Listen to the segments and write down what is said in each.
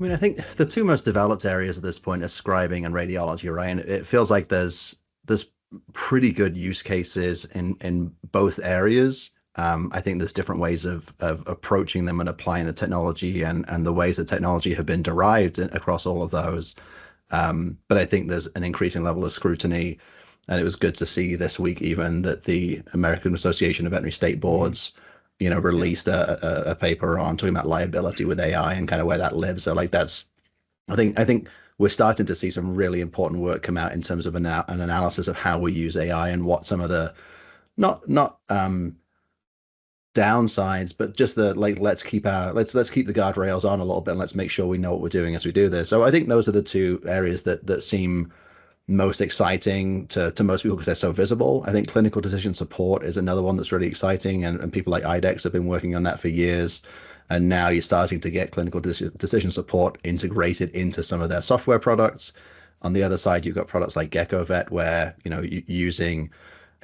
mean, I think the two most developed areas at this point are scribing and radiology, right? And it feels like there's pretty good use cases in both areas. I think there's different ways of approaching them and applying the technology and the ways that technology have been derived across all of those. But I think there's an increasing level of scrutiny, and it was good to see this week even that the American Association of Veterinary State Boards, released a paper on talking about liability with AI and kind of where that lives. So like I think we're starting to see some really important work come out in terms of an analysis of how we use AI and what some of the not downsides, but just the like let's keep the guardrails on a little bit and let's make sure we know what we're doing as we do this. So I think those are the two areas that seem most exciting to most people because they're so visible. I think clinical decision support is another one that's really exciting, and people like IDEXX have been working on that for years. And now you're starting to get clinical decision support integrated into some of their software products. On the other side, you've got products like GeckoVet, where using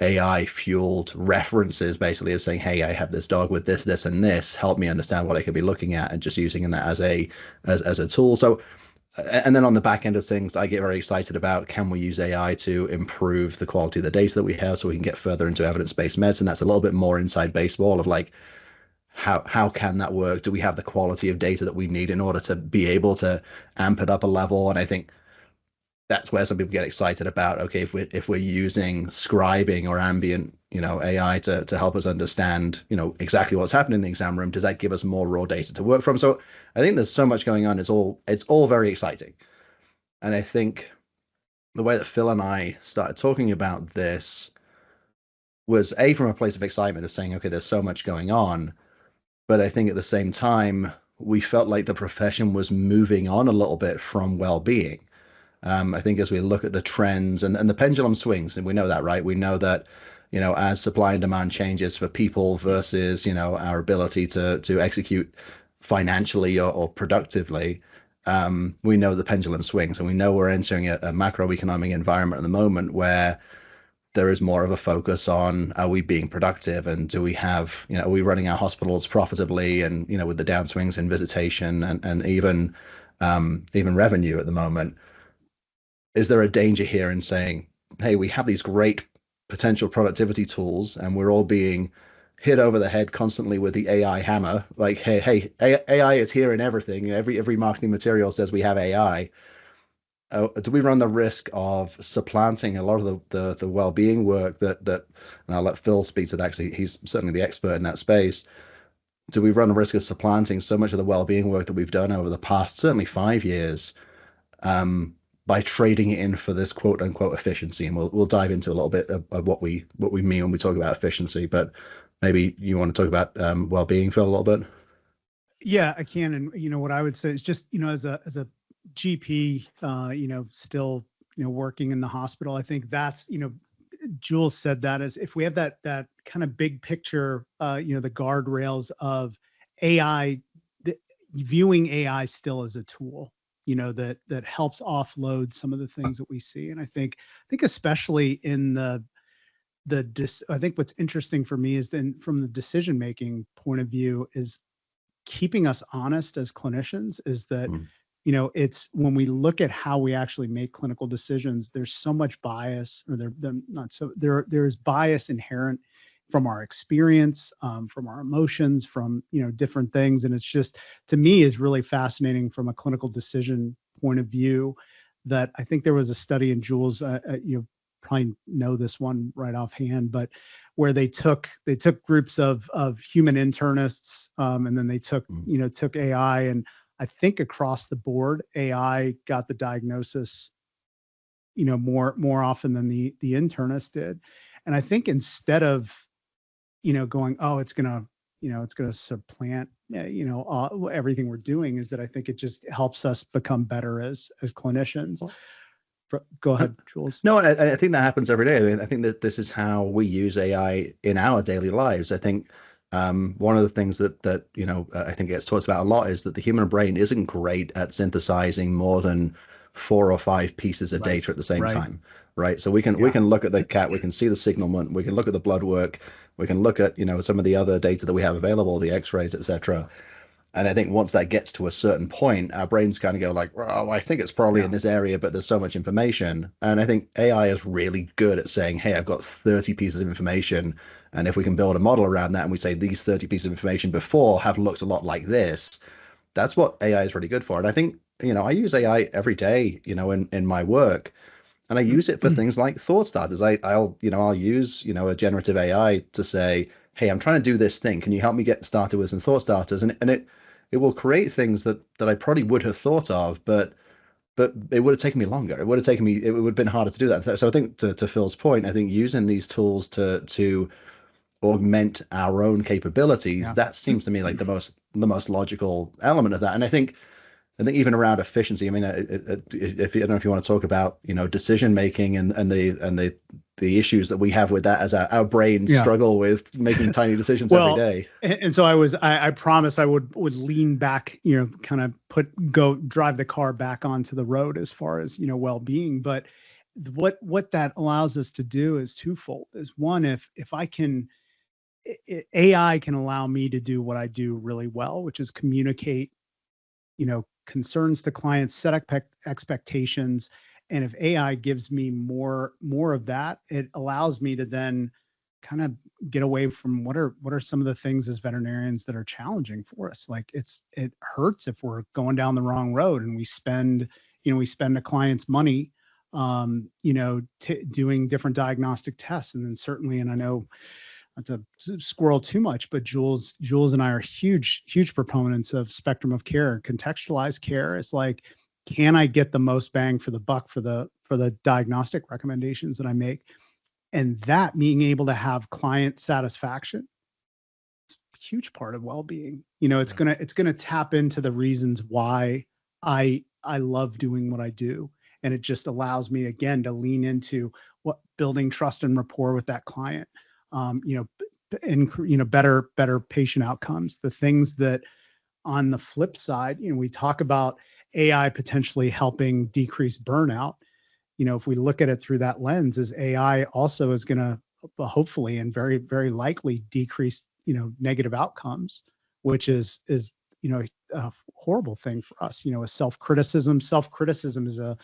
AI fueled references, basically of saying, hey, I have this dog with this, and this, help me understand what I could be looking at, and just using that as a tool. So, and then on the back end of things, I get very excited about, can we use AI to improve the quality of the data that we have so we can get further into evidence-based medicine? That's a little bit more inside baseball of like, how can that work? Do we have the quality of data that we need in order to be able to amp it up a level? And I think that's where some people get excited about, okay, if we're using scribing or ambient AI to help us understand exactly what's happening in the exam room, does that give us more raw data to work from? So I think there's so much going on. It's all very exciting. And I think the way that Phil and I started talking about this was from a place of excitement of saying, okay, there's so much going on, but I think at the same time we felt like the profession was moving on a little bit from well-being. I think as we look at the trends and the pendulum swings, and we know that, right? We know that, as supply and demand changes for people versus, our ability to execute financially or productively, we know the pendulum swings, and we know we're entering a macroeconomic environment at the moment where there is more of a focus on, are we being productive, and do we have, are we running our hospitals profitably, and, with the downswings in visitation and even revenue at the moment. Is there a danger here in saying, hey, we have these great potential productivity tools and we're all being hit over the head constantly with the AI hammer? Like, hey, AI is here in everything. Every marketing material says we have AI. Do we run the risk of supplanting a lot of the well-being work that, and I'll let Phil speak to that because he's certainly the expert in that space. Do we run the risk of supplanting so much of the well-being work that we've done over the past, certainly 5 years, by trading it in for this quote unquote efficiency? And we'll dive into a little bit of what we mean when we talk about efficiency, but maybe you want to talk about well-being, Phil, a little bit. Yeah, I can. And what I would say is just, as a GP, still, working in the hospital, I think that's, Jules said that as if we have that kind of big picture, the guardrails of AI, viewing AI still as a tool, that helps offload some of the things that we see. And I think especially in I think what's interesting for me is then from the decision-making point of view is keeping us honest as clinicians, is that, it's when we look at how we actually make clinical decisions, there's so much bias, or there's bias inherent from our experience, from our emotions, from, different things. And it's just, to me, is really fascinating from a clinical decision point of view, that I think there was a study in Jules, you probably know this one right offhand, but where they took groups of human internists, and then they took AI, and I think across the board, AI got the diagnosis, more often than the internist did. And I think instead of, going, oh, it's gonna supplant, everything we're doing, is that I think it just helps us become better as clinicians. Go ahead, Jules. No, and I think that happens every day. I mean, I think that this is how we use AI in our daily lives. I think one of the things that I think gets talked about a lot is that the human brain isn't great at synthesizing more than 4 or 5 pieces of data at the same time, right? So we can look at the cat, we can see the signalment, we can look at the blood work, we can look at some of the other data that we have available, the X-rays, etc. And I think once that gets to a certain point, our brains kind of go like, oh, I think it's probably in this area, but there's so much information. And I think AI is really good at saying, hey, I've got 30 pieces of information. And if we can build a model around that and we say these 30 pieces of information before have looked a lot like this, that's what AI is really good for. And I think, I use AI every day, in my work. And I use it for things like thought starters. I'll use, a generative AI to say, hey, I'm trying to do this thing. Can you help me get started with some thought starters? And it will create things that I probably would have thought of, but it would have taken me longer. It would have been harder to do that. So I think to Phil's point, I think using these tools to augment our own capabilities, that seems to me like the most logical element of that. And I think even around efficiency, I mean, if I don't know if you want to talk about, decision making and the issues that we have with that as our brains struggle with making tiny decisions every day. And so I promised I would lean back, kind of drive the car back onto the road as far as, well-being. But what that allows us to do is twofold. Is one, if I can, AI can allow me to do what I do really well, which is communicate, concerns to clients, set expectations. And if AI gives me more of that, it allows me to then kind of get away from what are some of the things as veterinarians that are challenging for us. Like it hurts if we're going down the wrong road and we spend a client's money, doing different diagnostic tests. And then certainly, and I know not to squirrel too much, but Jules and I are huge proponents of spectrum of care. Contextualized care is like, can I get the most bang for the buck for the diagnostic recommendations that I make? And that being able to have client satisfaction is a huge part of well-being. It's gonna tap into the reasons why I love doing what I do. And it just allows me again to lean into building trust and rapport with that client. Better patient outcomes. The things that on the flip side, we talk about AI potentially helping decrease burnout. If we look at it through that lens, is AI also is going to hopefully and very, very likely decrease, negative outcomes, which is a horrible thing for us. A self-criticism is a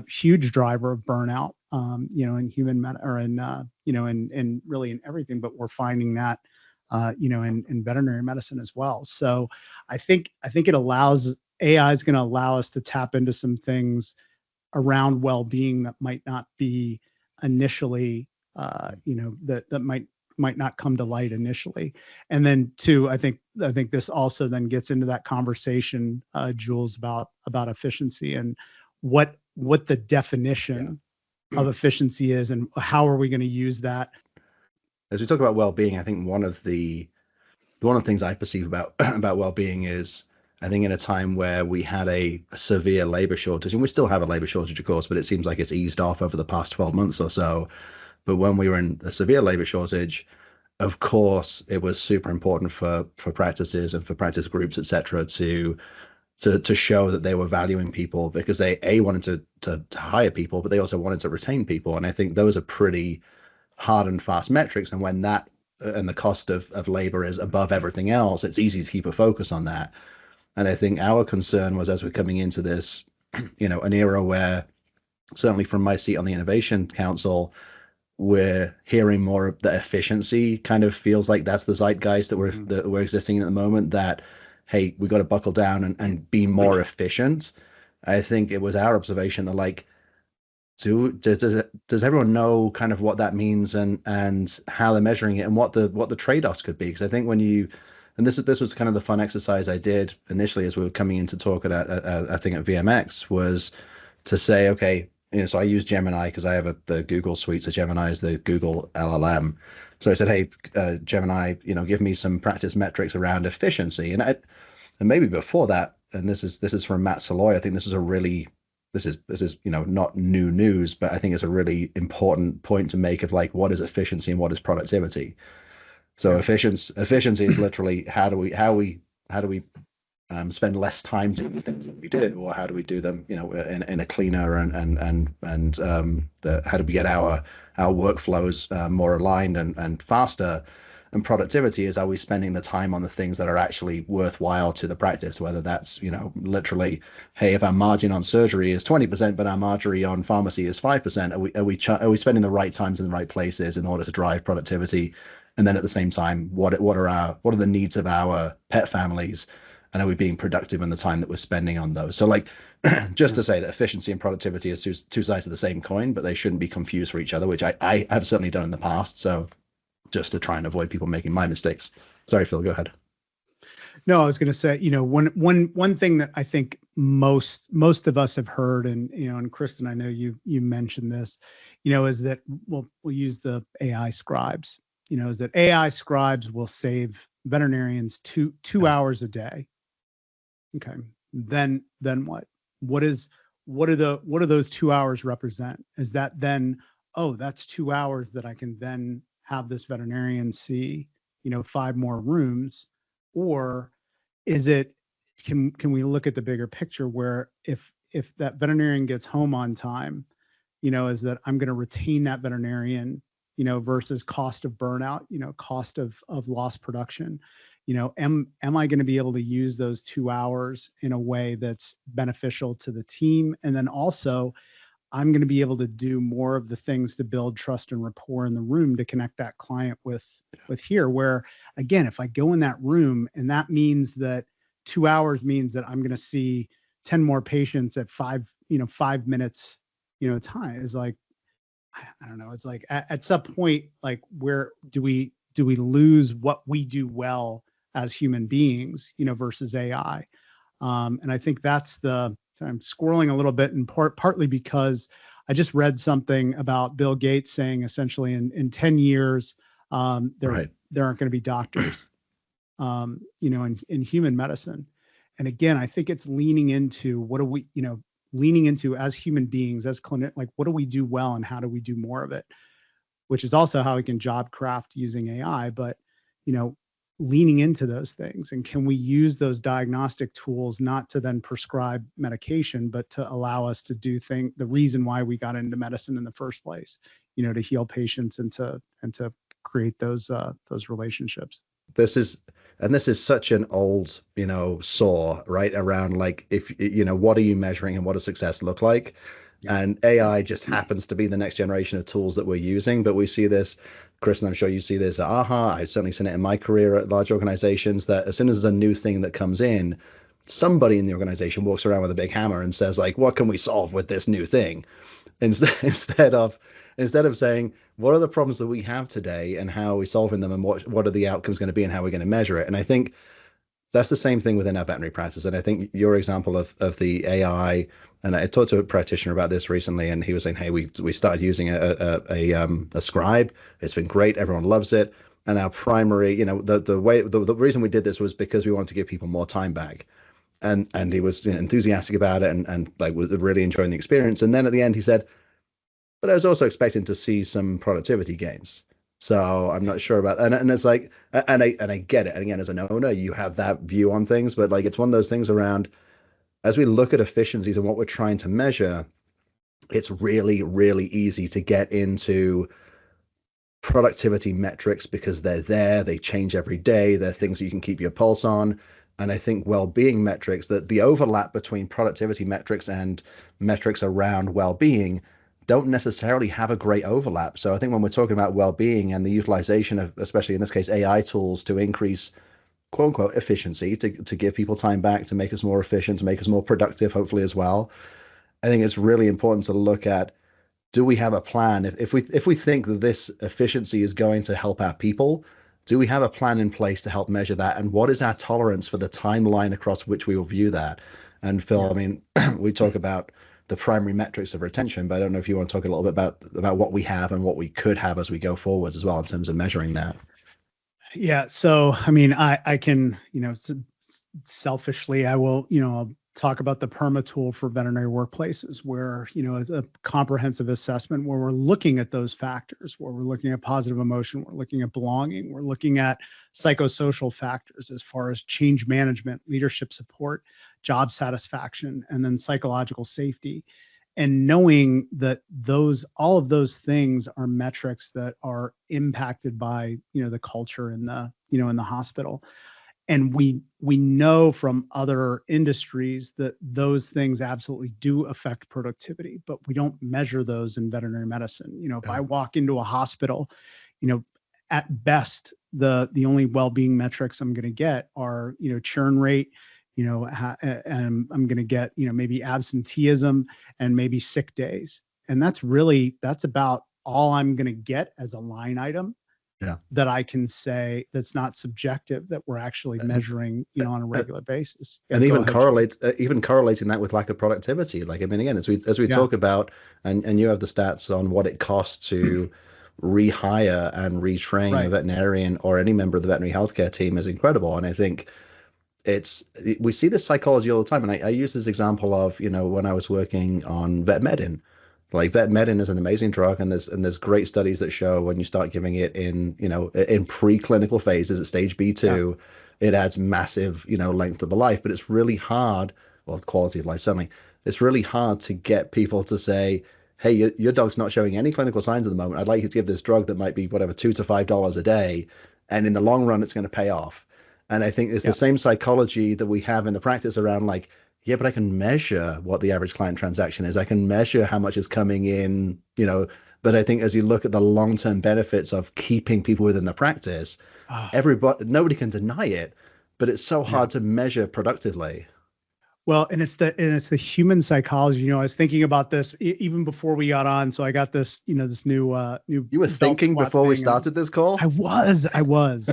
huge driver of burnout, in human and really in everything, but we're finding that, in veterinary medicine as well. So I think AI is going to allow us to tap into some things around well-being that might not be initially, that might not come to light initially. And then two, I think this also then gets into that conversation, Jules, about efficiency and what the definition of efficiency is and how are we going to use that. As we talk about well-being, I think one of the things I perceive about well-being is, I think in a time where we had a severe labor shortage, and we still have a labor shortage, of course, but it seems like it's eased off over the past 12 months or so. But when we were in a severe labor shortage, of course, it was super important for practices and for practice groups, et cetera, to show that they were valuing people, because they wanted to hire people, but they also wanted to retain people. And I think those are pretty hard and fast metrics. And when that and the cost of labor is above everything else, it's easy to keep a focus on that. And I think our concern was, as we're coming into this, an era where, certainly from my seat on the Innovation Council, we're hearing more of the efficiency kind of feels like that's the zeitgeist that we're existing in at the moment, that, hey, we got to buckle down and be more efficient. I think it was our observation that, like, does everyone know kind of what that means and how they're measuring it and what the trade-offs could be? Because I think and this was kind of the fun exercise I did initially as we were coming in to talk at I think at VMX, was to say, okay, so I use Gemini because I have the Google suite. So Gemini is the Google LLM. So I said, hey, Gemini, give me some practice metrics around efficiency. And maybe before that, and this is from Matt Saloy, I think this is not new news, but I think it's a really important point to make of, like, what is efficiency and what is productivity. So efficiency is literally how do we spend less time doing the things that we do, or how do we do them in a cleaner and how do we get our workflows more aligned and faster. And productivity is, are we spending the time on the things that are actually worthwhile to the practice, whether that's, literally, hey, if our margin on surgery is 20%, but our margin on pharmacy is 5%, are we spending the right times in the right places in order to drive productivity? And then at the same time, what are the needs of our pet families? And are we being productive in the time that we're spending on those? So like, just to say that efficiency and productivity is two sides of the same coin, but they shouldn't be confused for each other, which I have certainly done in the past. So just to try and avoid people making my mistakes. Sorry, Phil, go ahead. No, I was going to say, one thing that I think most of us have heard, and and Kristen, I know you mentioned this, is that we'll use the AI scribes. Is that AI scribes will save veterinarians two hours a day. Okay, then what? What do those 2 hours represent? Is that then, oh, that's 2 hours that I can then have this veterinarian see 5 more rooms? Or is it, can we look at the bigger picture where if that veterinarian gets home on time, is that I'm going to retain that veterinarian, versus cost of burnout, cost of lost production? Am I going to be able to use those 2 hours in a way that's beneficial to the team? And then also, I'm going to be able to do more of the things to build trust and rapport in the room to connect that client with here, where again, if I go in that room and that means that 2 hours means that I'm going to see 10 more patients at 5 minutes, time, is like, I don't know. It's like at some point, like, where do we lose what we do well as human beings, versus AI? And I think I'm squirreling a little bit, and partly because I just read something about Bill Gates saying essentially in 10 years, there aren't going to be doctors, in human medicine. And again, I think it's leaning into leaning into as human beings, as clinic, like, what do we do well and how do we do more of it? Which is also how we can job craft using AI, but, leaning into those things. And can we use those diagnostic tools not to then prescribe medication, but to allow us to do the reason why we got into medicine in the first place, to heal patients and to create those relationships. This is such an old, saw, right? Around, like, if, what are you measuring and what does success look like? Yeah. And AI just happens to be the next generation of tools that we're using. But we see this, Chris, and I'm sure you see this at AHA. I've certainly seen it in my career at large organizations, that as soon as there's a new thing that comes in, somebody in the organization walks around with a big hammer and says, like, what can we solve with this new thing? Instead of saying, what are the problems that we have today and how are we solving them, and what are the outcomes going to be and how we're going to measure it? And I think that's the same thing within our veterinary practice. And I think your example of the AI, and I talked to a practitioner about this recently, and he was saying, hey, we started using a scribe. It's been great. Everyone loves it. And our primary, the reason we did this was because we wanted to give people more time back. And he was enthusiastic about it and like was really enjoying the experience. And then at the end he said, but I was also expecting to see some productivity gains. So I'm not sure about that. And it's like, and I get it. And again, as an owner, you have that view on things, but like, it's one of those things around, as we look at efficiencies and what we're trying to measure, it's really, really easy to get into productivity metrics because they're there, they change every day, they're things that you can keep your pulse on. And I think well-being metrics, that the overlap between productivity metrics and metrics around well-being don't necessarily have a great overlap. So I think when we're talking about well-being and the utilization of, especially in this case, AI tools to increase quote unquote efficiency, to give people time back, to make us more efficient, to make us more productive, hopefully as well, I think it's really important to look at, do we have a plan? If we think that this efficiency is going to help our people, do we have a plan in place to help measure that? And what is our tolerance for the timeline across which we will view that? And Phil, I mean, we talk about the primary metrics of retention, but I don't know if you want to talk a little bit about what we have and what we could have as we go forwards as well in terms of measuring that. Yeah. So, I mean, I can, selfishly, I will, I'll talk about the PERMA tool for veterinary workplaces, where, it's a comprehensive assessment where we're looking at those factors, where we're looking at positive emotion, we're looking at belonging, we're looking at psychosocial factors as far as change management, leadership support, job satisfaction, and then psychological safety. and knowing that all of those things are metrics that are impacted by, the culture in the, in the hospital. And we know from other industries that those things absolutely do affect productivity, but we don't measure those in veterinary medicine. If I walk into a hospital, at best, the only well-being metrics I'm going to get are, churn rate, and I'm going to get, maybe absenteeism and maybe sick days. And that's about all I'm going to get as a line item. Yeah. That I can say that's not subjective, that we're actually measuring, on a regular basis. And even correlating that with lack of productivity. Like, I mean, again, as we talk about, and you have the stats on what it costs to rehire and retrain a veterinarian or any member of the veterinary healthcare team is incredible. And I think we see this psychology all the time. And I use this example of, when I was working on vetmedin. Like, vetmedin is an amazing drug, and there's great studies that show when you start giving it in preclinical phases at stage B2, it adds massive, length to the life. But it's really hard, well, quality of life certainly. It's really hard to get people to say, hey, your dog's not showing any clinical signs at the moment. I'd like you to give this drug that might be whatever, $2 to $5 a day, and in the long run, it's going to pay off. And I think it's the same psychology that we have in the practice around, like, yeah, but I can measure what the average client transaction is. I can measure how much is coming in, but I think as you look at the long-term benefits of keeping people within the practice, nobody can deny it, but it's so hard to measure productively. Well, and it's the human psychology. I was thinking about this even before we got on. So I got this, this new. You were thinking before we started this call? I was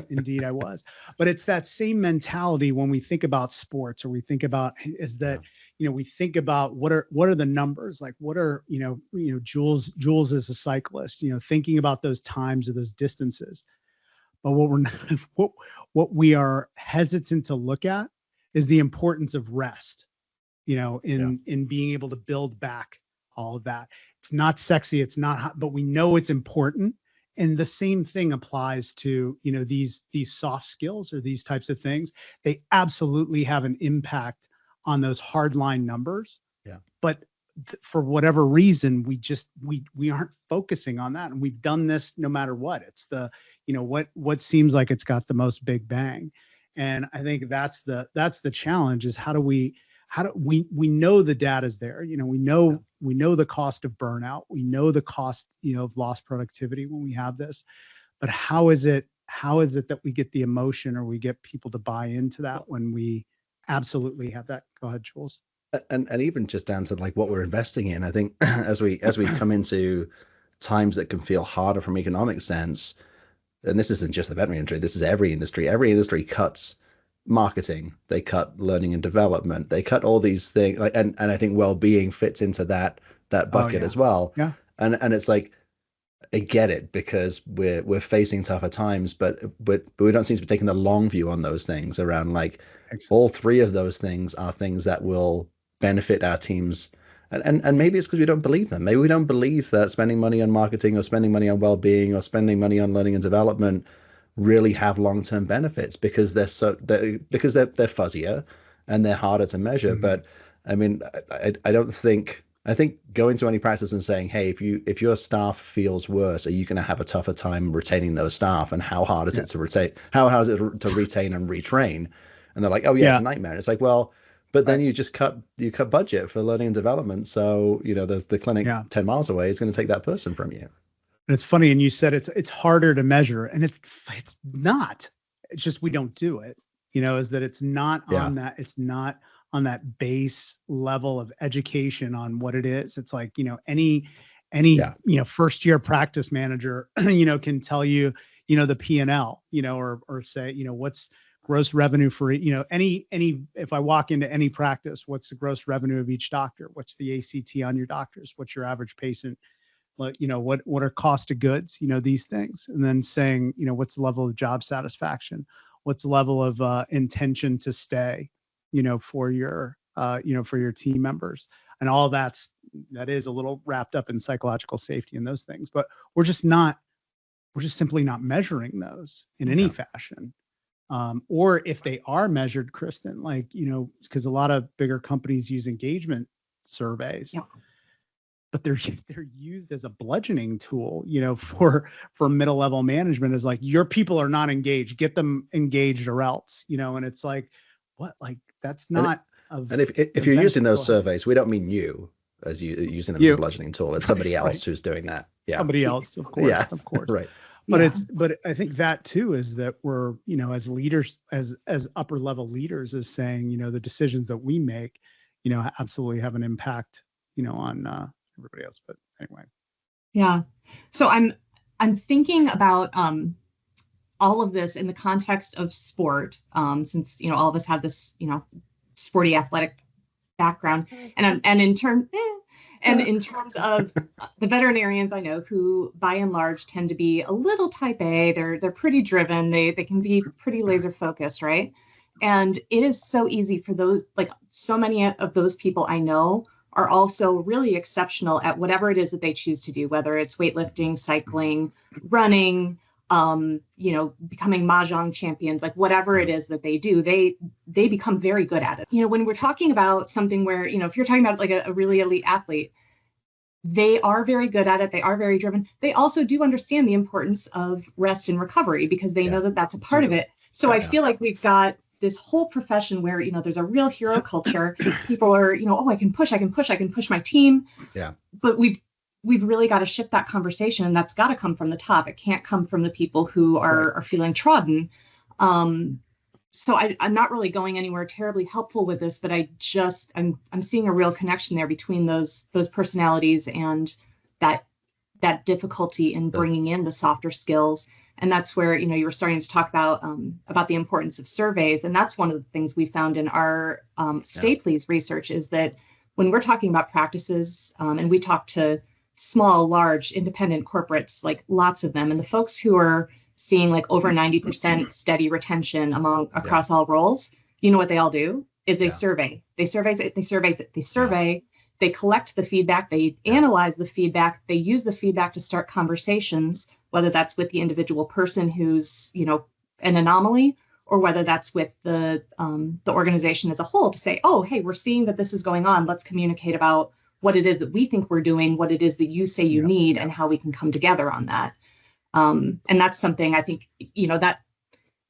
indeed, I was. But it's that same mentality when we think about sports, or we think about we think about what are the numbers, like what are Jules is a cyclist, thinking about those times or those distances. But what we are hesitant to look at is the importance of rest, in being able to build back all of that. It's not sexy, it's not hot, but we know it's important. And the same thing applies to, these soft skills or these types of things. They absolutely have an impact on those hardline numbers. Yeah. But for whatever reason, we aren't focusing on that. And we've done this no matter what. It's the, what seems like it's got the most big bang. And I think that's the challenge, is how do we know the data's there, we know the cost of burnout, we know the cost, of lost productivity when we have this, but how is it that we get the emotion, or we get people to buy into that when we absolutely have that? Go ahead, Jules. And even just down to like what we're investing in, I think as we come into times that can feel harder from an economic sense, and this isn't just the veterinary industry, this is every industry. Every industry cuts marketing, they cut learning and development, they cut all these things. Like, and I think well-being fits into that bucket as well. Yeah. And it's like, I get it, because we're facing tougher times, but we don't seem to be taking the long view on those things around, like, all three of those things are things that will benefit our teams. And maybe it's because we don't believe them. Maybe we don't believe that spending money on marketing, or spending money on well-being, or spending money on learning and development really have long-term benefits, because they're fuzzier and they're harder to measure. Mm-hmm. But I mean, I think going to any practice and saying, hey, if your staff feels worse, are you going to have a tougher time retaining those staff? And how hard is it to retain? How hard is it to retain and retrain? And they're like, oh yeah, it's a nightmare. It's like, well, but then you just cut budget for learning and development. So, the clinic 10 miles away is going to take that person from you. And it's funny. And you said it's harder to measure, and it's not, it's just, we don't do it, is that it's not on that. It's not on that base level of education on what it is. It's like, any first year practice manager, can tell you, the P&L, or say, what's gross revenue for, if I walk into any practice, what's the gross revenue of each doctor? What's the ACT on your doctors? What's your average patient? What are cost of goods? These things. And then saying, what's the level of job satisfaction? What's the level of intention to stay, for your team members? And all that is a little wrapped up in psychological safety and those things. But we're just simply not measuring those in any fashion. Or if they are measured, Kristen, like, because a lot of bigger companies use engagement surveys. but they're used as a bludgeoning tool, for middle level management, is like, your people are not engaged, get them engaged or else, and it's like, what, like, that's not. And if you're using those surveys, we don't mean you as using them as a bludgeoning tool. It's somebody else who's doing that. Yeah. Somebody else, of course. Yeah. Of course. Right. But I think that too is that we're, as leaders, as upper level leaders, is saying, the decisions that we make, absolutely have an impact, on everybody else. But anyway. Yeah. So I'm thinking about all of this in the context of sport, since all of us have this sporty athletic background, and in terms of the veterinarians I know, who by and large tend to be a little type A. They're pretty driven. They can be pretty laser focused, right? And it is so easy for those, like, so many of those people I know are also really exceptional at whatever it is that they choose to do, whether it's weightlifting, cycling, running, becoming mahjong champions, like whatever it is that they do, they become very good at it. When we're talking about something where, if you're talking about like a really elite athlete, they are very good at it. They are very driven. They also do understand the importance of rest and recovery, because they know that that's a part of it. So I feel like we've got this whole profession where, there's a real hero culture. People are, I can push my team. Yeah. But we've really got to shift that conversation, and that's got to come from the top. It can't come from the people who are feeling trodden. So I'm not really going anywhere terribly helpful with this, but I'm seeing a real connection there between those personalities and that difficulty in bringing in the softer skills. And that's where, you were starting to talk about the importance of surveys. And that's one of the things we found in our Stay Please research, is that when we're talking about practices, and we talk to small, large, independent corporates, like lots of them, and the folks who are seeing like over 90% steady retention across all roles, what they all do is they survey. They survey. They collect the feedback. They analyze the feedback. They use the feedback to start conversations, whether that's with the individual person who's, an anomaly, or whether that's with the organization as a whole, to say, oh, hey, we're seeing that this is going on. Let's communicate about what it is that we think we're doing, what it is that you say you need, and how we can come together on that. And that's something I think, that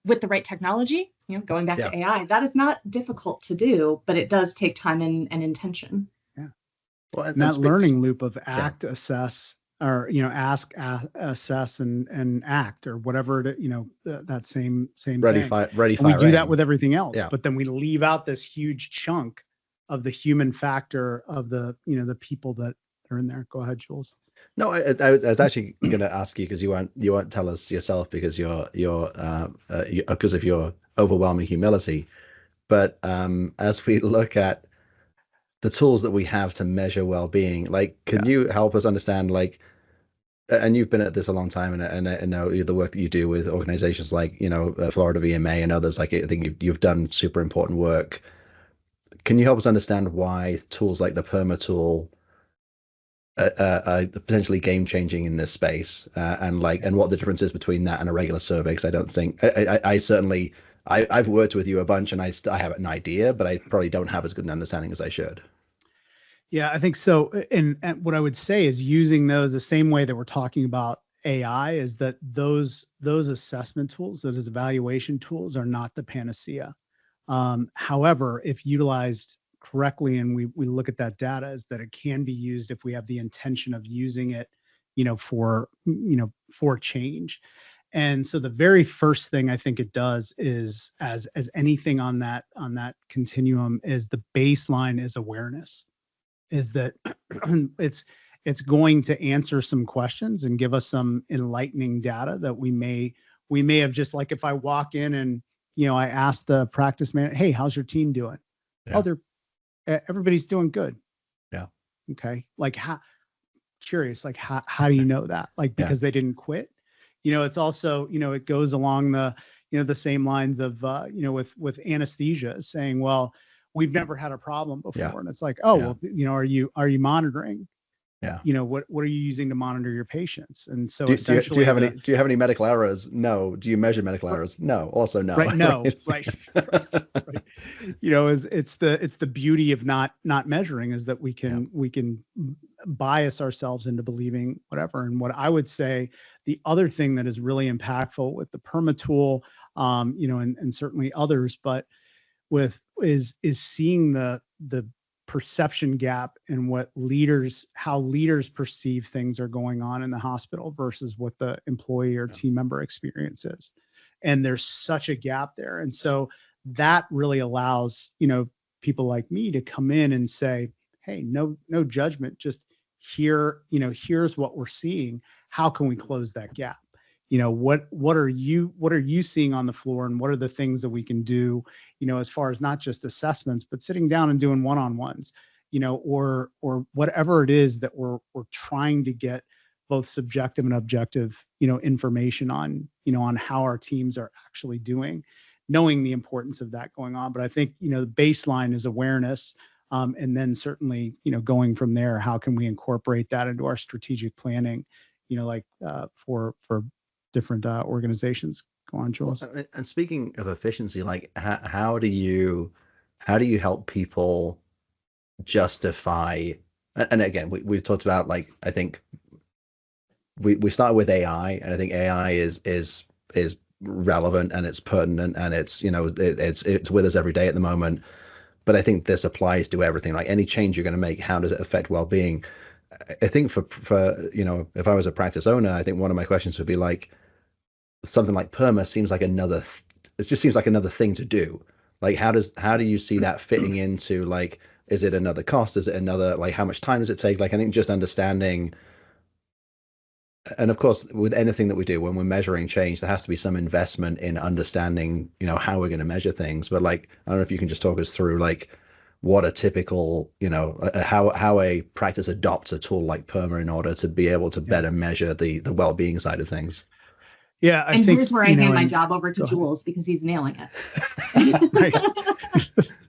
with the right technology, going back to AI, that is not difficult to do, but it does take time and intention. Yeah. Well, and that learning loop of act, assess, or, ask, assess, and act, or whatever, that same ready, thing. Ready, and we do that with everything else, but then we leave out this huge chunk of the human factor of the, the people that are in there. Go ahead, Jules. No, I was actually going to ask you, because you won't tell us yourself because because of your overwhelming humility. But as we look at the tools that we have to measure well-being, like, can you help us understand, like, and you've been at this a long time, and I know the work that you do with organizations like, Florida VMA and others, like, I think you've done super important work. Can you help us understand why tools like the Perma tool are potentially game changing in this space, and what the difference is between that and a regular survey? Because I don't think I certainly I've worked with you a bunch, and I have an idea, but I probably don't have as good an understanding as I should. Yeah, I think so. And what I would say is, using those the same way that we're talking about AI, is that those assessment tools, those evaluation tools, are not the panacea. However, if utilized correctly, and we look at that data, is that it can be used if we have the intention of using it, for change. And so the very first thing I think it does is, as anything on that continuum, is the baseline is awareness. Is that it's going to answer some questions and give us some enlightening data that we may have, just like, if I walk in and I ask the practice man, hey, how's your team doing? Yeah. Oh, everybody's doing good. Yeah. Okay. Like, how do you know that? Like, because they didn't quit. It's also, it goes along the, the same lines of, with anesthesia, saying, well, we've never had a problem before. Yeah. And it's like, oh, well, are you monitoring? Yeah. What are you using to monitor your patients? And so essentially, do you have any medical errors? No. Do you measure medical errors? No. Also no. Right. No. Right. Right. It's the beauty of not measuring, is that we can bias ourselves into believing whatever. And what I would say, the other thing that is really impactful with the PERMA tool, and certainly others, but with is seeing the perception gap in how leaders perceive things are going on in the hospital versus what the employee or team member experience is. And there's such a gap there. And so that really allows, people like me to come in and say, hey, no judgment, just here's what we're seeing. How can we close that gap? What are you seeing on the floor, and what are the things that we can do, as far as not just assessments, but sitting down and doing one-on-ones, or whatever it is that we're trying to get both subjective and objective, information on, on how our teams are actually doing, knowing the importance of that going on. But I think, the baseline is awareness. And then certainly, going from there, how can we incorporate that into our strategic planning, for different organizations. Go on, Jules. And speaking of efficiency, like how do you help people justify? And again, we've talked about, like, I think we started with AI, and I think AI is relevant and it's pertinent, and it's it's with us every day at the moment. But I think this applies to everything. Like any change you're going to make, how does it affect well-being? I think for if I was a practice owner, I think one of my questions would be like, something like PERMA seems like it just seems like another thing to do. Like how do you see that fitting into, like, is it another cost? Is it another, like, how much time does it take? Like, I think just understanding, and of course with anything that we do, when we're measuring change, there has to be some investment in understanding, how we're going to measure things. But like, I don't know if you can just talk us through, like, what a typical, how a practice adopts a tool like PERMA in order to be able to better measure the well-being side of things. Yeah, I think here's where I hand my job over to Jules, because he's nailing it.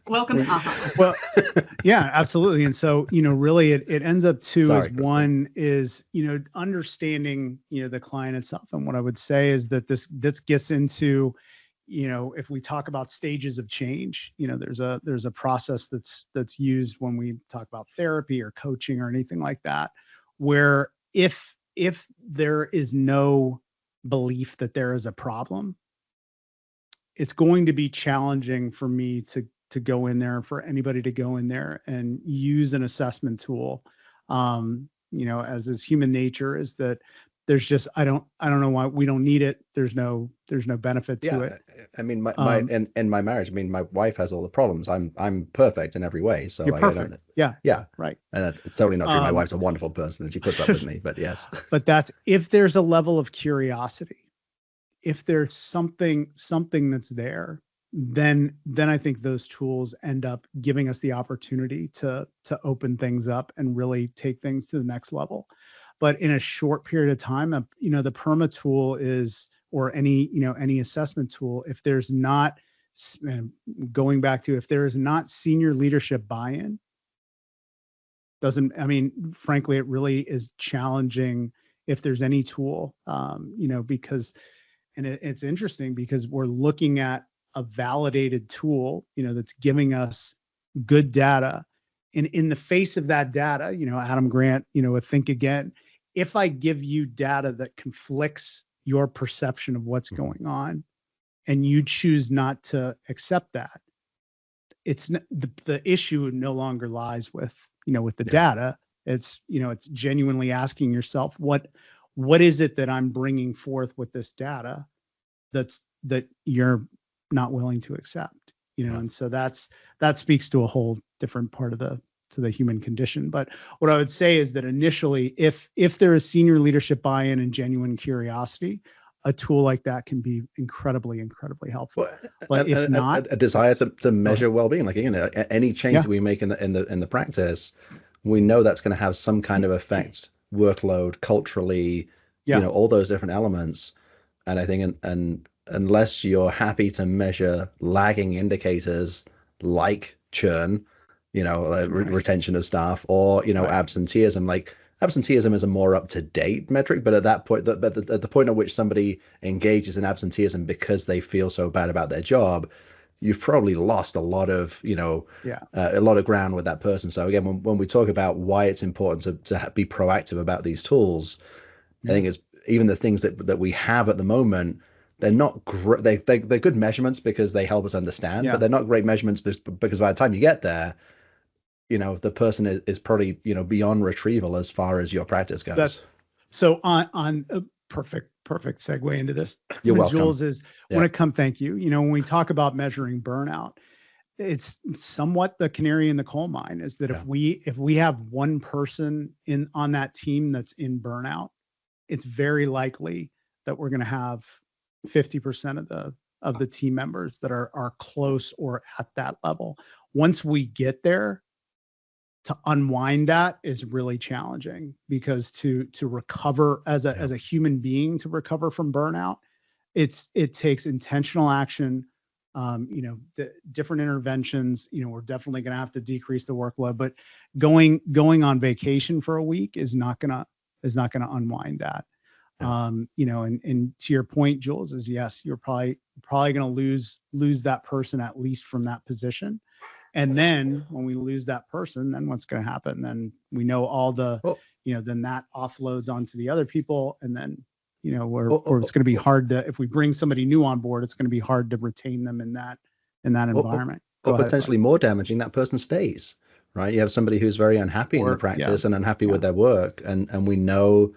Welcome. Well, yeah, absolutely. And so, really it ends up one is, understanding, the client itself. And what I would say is that this gets into, if we talk about stages of change, there's a process that's used when we talk about therapy or coaching or anything like that, where if there is no belief that there is a problem, it's going to be challenging for me to go in there, for anybody to go in there and use an assessment tool. As is human nature, is that there's just, I don't know why we don't need it. There's no benefit to it. I mean, in my marriage, I mean, my wife has all the problems. I'm perfect in every way. So like, perfect. I don't. Yeah. Right. And it's totally not true. My wife's a wonderful person and she puts up with me, but yes. But that's, if there's a level of curiosity, if there's something that's there, then I think those tools end up giving us the opportunity to open things up and really take things to the next level. But in a short period of time, the PERMA tool is, or any assessment tool, if there's not, going back to, if there is not senior leadership buy-in, frankly, it really is challenging if there's any tool, because, and it's interesting because we're looking at a validated tool, that's giving us good data. And in the face of that data, Adam Grant, with Think Again, if I give you data that conflicts your perception of what's going on and you choose not to accept that, it's the issue no longer lies with, with the data. It's, it's genuinely asking yourself, what is it that I'm bringing forth with this data that you're not willing to accept, and so that speaks to a whole different part of the human condition. But what I would say is that initially, if there is senior leadership buy-in and genuine curiosity, a tool like that can be incredibly helpful. But if not, a desire to measure well-being, like, any change that we make in the practice, we know that's going to have some kind of effect, workload, culturally, all those different elements. And I think, and unless you're happy to measure lagging indicators like churn, retention of staff, or absenteeism. Like, absenteeism is a more up-to-date metric, but at that point, at the point at which somebody engages in absenteeism because they feel so bad about their job, you've probably lost a lot of, Yeah. a lot of ground with that person. So again, when we talk about why it's important to be proactive about these tools, I think it's even the things that we have at the moment, they're not great. They're good measurements because they help us understand, but Yeah. they're not great measurements because by the time you get there, the person is probably, beyond retrieval as far as your practice That's goes. so on a perfect segue into this. You're welcome. Jules, is when Yeah. it comes, thank you. When we talk about measuring burnout, it's somewhat the canary in the coal mine is that Yeah. if we have one person on that team that's in burnout, it's very likely that we're going to have 50% of the team members that are close or at that level. Once we get there, to unwind that is really challenging, because to recover as a human being, to recover from burnout, it takes intentional action, different interventions. We're definitely going to have to decrease the workload, but going on vacation for a week is not going to unwind that. And to your point, Jules, is yes, you're probably going to lose that person, at least from that position. And then when we lose that person, then what's going to happen? Then we know all the, then that offloads onto the other people. And then, or it's going to be hard to, if we bring somebody new on board, it's going to be hard to retain them in that environment. Or potentially more damaging, that person stays, right? You have somebody who's very unhappy in the practice and unhappy with their work. And we know,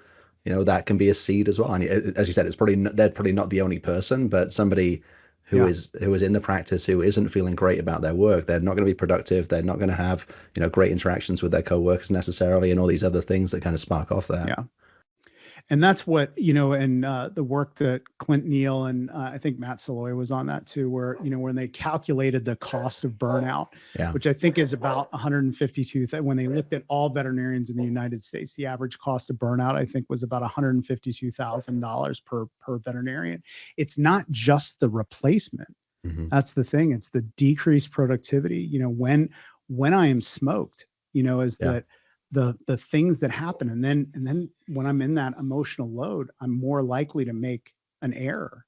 that can be a seed as well. And as you said, they're probably not the only person, but somebody who is in the practice, who isn't feeling great about their work. They're not going to be productive. They're not going to have, great interactions with their coworkers necessarily, and all these other things that kind of spark off that. Yeah. And that's what, and the work that Clint Neal and I think Matt Saloy was on that too, where, when they calculated the cost of burnout, which I think is about 152, when they looked at all veterinarians in the United States, the average cost of burnout, I think, was about $152,000 per veterinarian. It's not just the replacement. Mm-hmm. That's the thing. It's the decreased productivity. When I am smoked, is that the things that happen. And then when I'm in that emotional load, I'm more likely to make an error,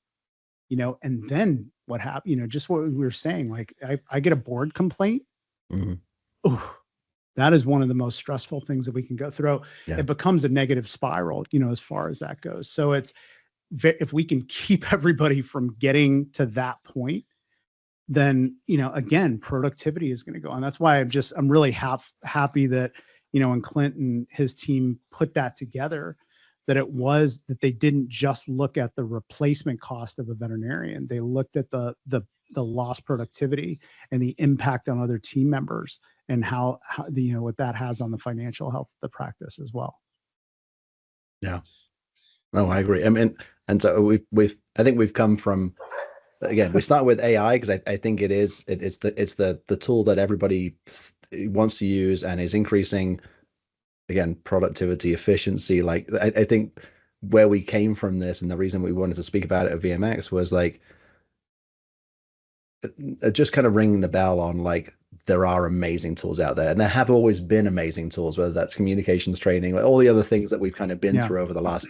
and then what happened, just what we were saying, like I get a board complaint. Mm-hmm. Ooh, that is one of the most stressful things that we can go through. Yeah. It becomes a negative spiral, as far as that goes. So if we can keep everybody from getting to that point, then, again, productivity is going to go on. That's why I'm really happy that, and Clint and his team put that together, that they didn't just look at the replacement cost of a veterinarian. They looked at the lost productivity and the impact on other team members, and how what that has on the financial health of the practice as well. Yeah. No, I agree. I mean, and so I think we've come from, again, we start with AI because I think it's the tool that everybody wants to use and is increasing, again, productivity, efficiency. Like I think where we came from this, and the reason we wanted to speak about it at VMX, was like just kind of ringing the bell on, like, there are amazing tools out there, and there have always been amazing tools, whether that's communications training, like all the other things that we've kind of been through over the last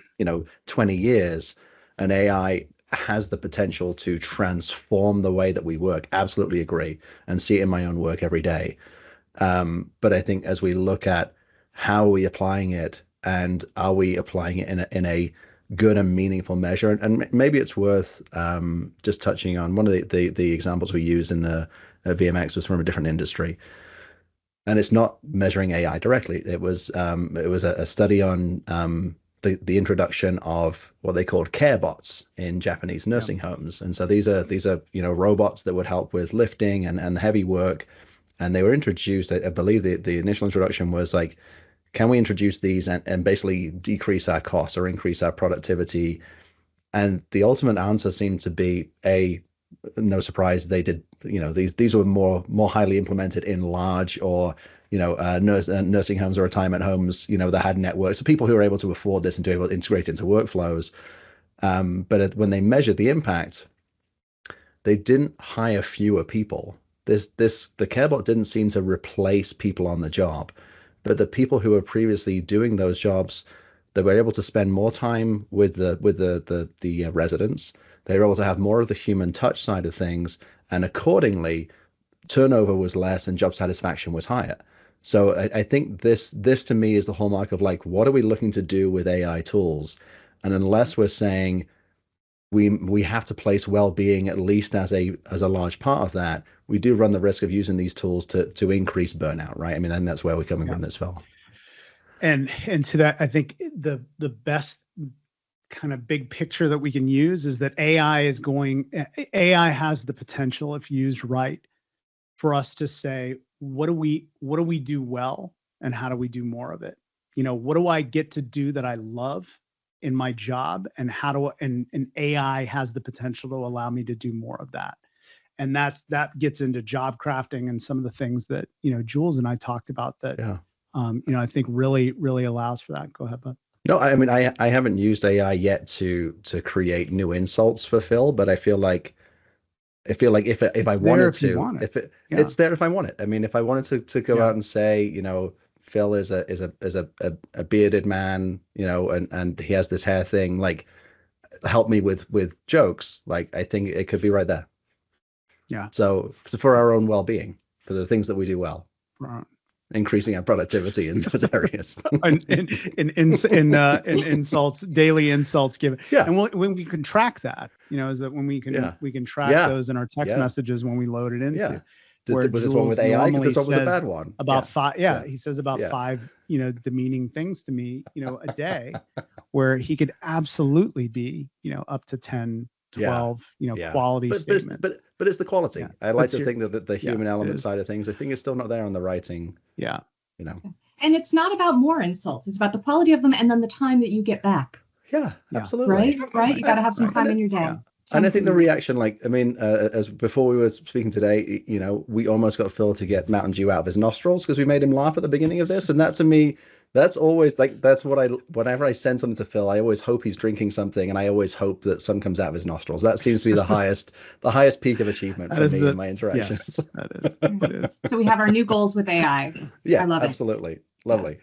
20 years. And AI has the potential to transform the way that we work. Absolutely agree, and see it in my own work every day. But I think as we look at how are we applying it, and are we applying it in a good and meaningful measure, and maybe it's worth just touching on one of the examples we use in the VMX was from a different industry, and it's not measuring AI directly. It was a study on the introduction of what they called care bots in Japanese nursing homes. And so these are robots that would help with lifting and heavy work. And they were introduced, I believe the initial introduction was like, can we introduce these and basically decrease our costs or increase our productivity? And the ultimate answer seemed to be no surprise, they did. These were more highly implemented in large or nursing homes or retirement homes, that had networks, so people who are able to afford this and to be able to integrate into workflows. But when they measured the impact, they didn't hire fewer people. The CareBot didn't seem to replace people on the job, but the people who were previously doing those jobs, they were able to spend more time with the residents. They were able to have more of the human touch side of things, and accordingly, turnover was less and job satisfaction was higher. So I think this to me is the hallmark of like, what are we looking to do with AI tools? And unless we're saying we have to place well-being at least as a large part of that, we do run the risk of using these tools to increase burnout, right? I mean, and that's where we're coming from this film. And to that, I think the best kind of big picture that we can use is that AI has the potential, if used right, for us to say, what do we do well, and how do we do more of it? What do I get to do that I love in my job, and and AI has the potential to allow me to do more of that. And that gets into job crafting and some of the things that, Jules and I talked about that, I think really allows for that. Go ahead, bud. No, I mean, I haven't used AI yet to create new insults for Phil, but I feel like if I wanted to, it's there if I want it. I mean, if I wanted to go out and say, Phil is a bearded man, and he has this hair thing, like, help me with jokes. Like, I think it could be right there. Yeah. So for our own well-being, for the things that we do well, right. Increasing our productivity in those areas. in insults, daily insults given. Yeah. And when we can track that, is that when we can track those in our text messages when we load it into. Yeah. Was this one with AI? Because this one was a bad one. About five. Yeah. He says about 5, demeaning things to me, a day, where he could absolutely be, up to 10, 12, quality statements. But it's the quality. Yeah. I like to think that the human element side of things, I think, is still not there on the writing. Yeah. And it's not about more insults. It's about the quality of them and then the time that you get back. Yeah, absolutely. Right. You got to have some time in your day. Yeah. And I think the reaction, as before we were speaking today, we almost got Phil to get Mountain Dew out of his nostrils because we made him laugh at the beginning of this. And that, to me, that's always that's what whenever I send something to Phil, I always hope he's drinking something, and I always hope that some comes out of his nostrils. That seems to be the highest peak of achievement for me in my interactions. Yes, that is. So we have our new goals with AI. Yeah, I love absolutely. Lovely.